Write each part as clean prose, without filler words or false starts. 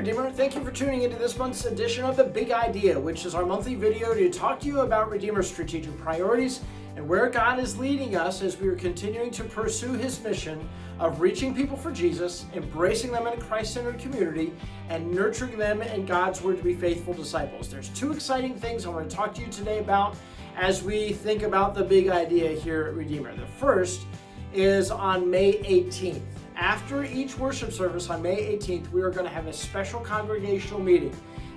Redeemer. Thank you for tuning into this month's edition of The Big Idea, which is our monthly video to talk to you about Redeemer's strategic priorities and where God is leading us as we are continuing to pursue His mission of reaching people for Jesus, embracing them in a Christ-centered community, and nurturing them in God's Word to be faithful disciples. There's two exciting things I want to talk to you today about as we think about the big idea here at Redeemer. The first is on May 18th. After each worship service on May 18th, we are going to have a special congregational meeting.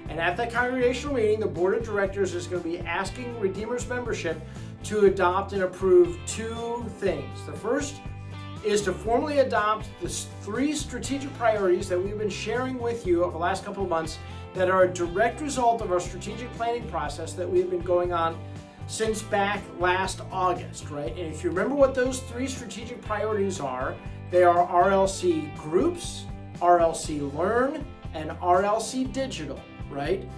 And at that congregational meeting, the board of directors is going to be asking Redeemer's membership to adopt and approve two things. The first is to formally adopt the three strategic priorities that we've been sharing with you over the last couple of months that are a direct result of our strategic planning process that we've been going on since back last August, right? And if you remember what those three strategic priorities are, they are RLC Groups, RLC Learn, and RLC Digital, right?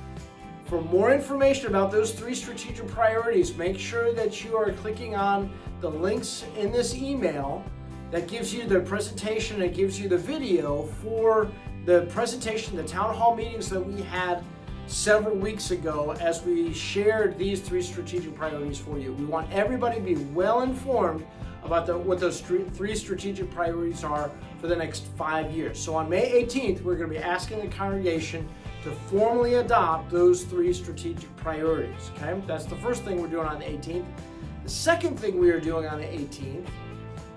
For more information about those three strategic priorities, make sure that you are clicking on the links in this email that gives you the presentation and gives you the video for the presentation, the town hall meetings that we had several weeks ago as we shared these three strategic priorities for you. We want everybody to be well informed about what those three strategic priorities are for the next 5 years. So on May 18th, we're going to be asking the congregation to formally adopt those three strategic priorities. Okay, that's the first thing we're doing on the 18th. The second thing we are doing on the 18th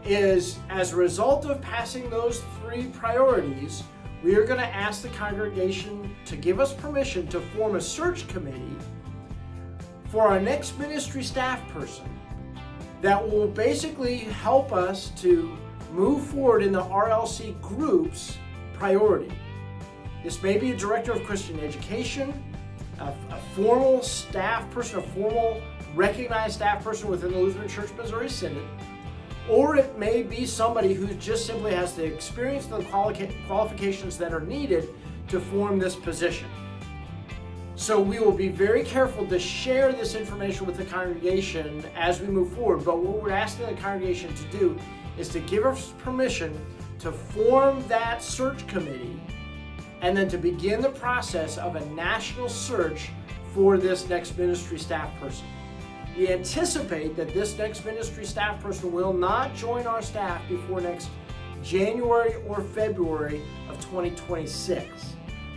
is, as a result of passing those three priorities, we are going to ask the congregation to give us permission to form a search committee for our next ministry staff person that will basically help us to move forward in the RLC Group's priority. This may be a director of Christian education, a formal staff person, a formal recognized staff person within the Lutheran Church Missouri Synod, or it may be somebody who just simply has the experience and the qualifications that are needed to form this position. So we will be very careful to share this information with the congregation as we move forward, but what we're asking the congregation to do is to give us permission to form that search committee and then to begin the process of a national search for this next ministry staff person. We anticipate that this next ministry staff person will not join our staff before next January or February of 2026.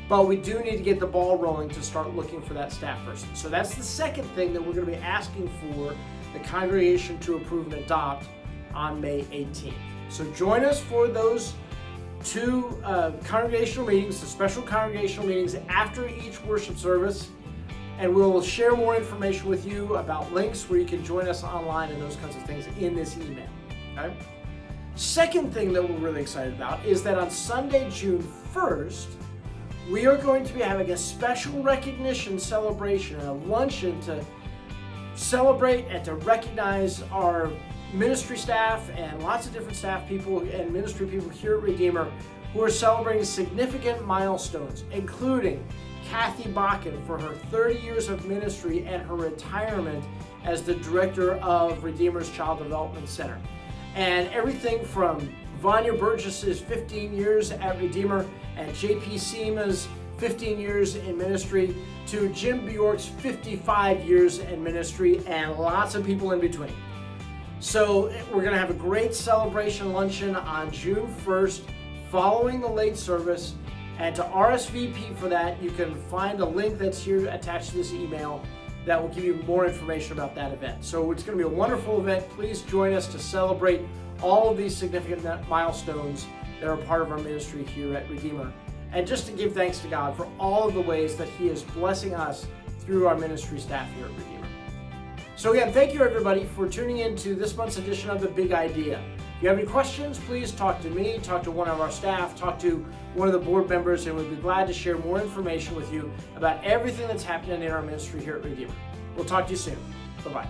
But we do need to get the ball rolling to start looking for that staff person. So that's the second thing that we're going to be asking for the congregation to approve and adopt on May 18th. So join us for those two congregational meetings, the special congregational meetings after each worship service. And we'll share more information with you about links where you can join us online and those kinds of things in this email. Okay? Second thing that we're really excited about is that on Sunday, June 1st, we are going to be having a special recognition celebration, a luncheon to celebrate and to recognize our ministry staff and lots of different staff people and ministry people here at Redeemer who are celebrating significant milestones, including Kathy Bakken for her 30 years of ministry and her retirement as the director of Redeemer's Child Development Center. And everything from Vanya Burgess's 15 years at Redeemer and J.P. Seema's 15 years in ministry to Jim Bjork's 55 years in ministry and lots of people in between. So we're going to have a great celebration luncheon on June 1st following the late service. And to RSVP for that, you can find a link that's here attached to this email that will give you more information about that event. So it's going to be a wonderful event. Please join us to celebrate all of these significant milestones that are part of our ministry here at Redeemer. And just to give thanks to God for all of the ways that He is blessing us through our ministry staff here at Redeemer. So again, thank you everybody for tuning in to this month's edition of The Big Idea. If you have any questions, please talk to me, talk to one of our staff, talk to one of the board members, and we'd be glad to share more information with you about everything that's happening in our ministry here at Redeemer. We'll talk to you soon. Bye-bye.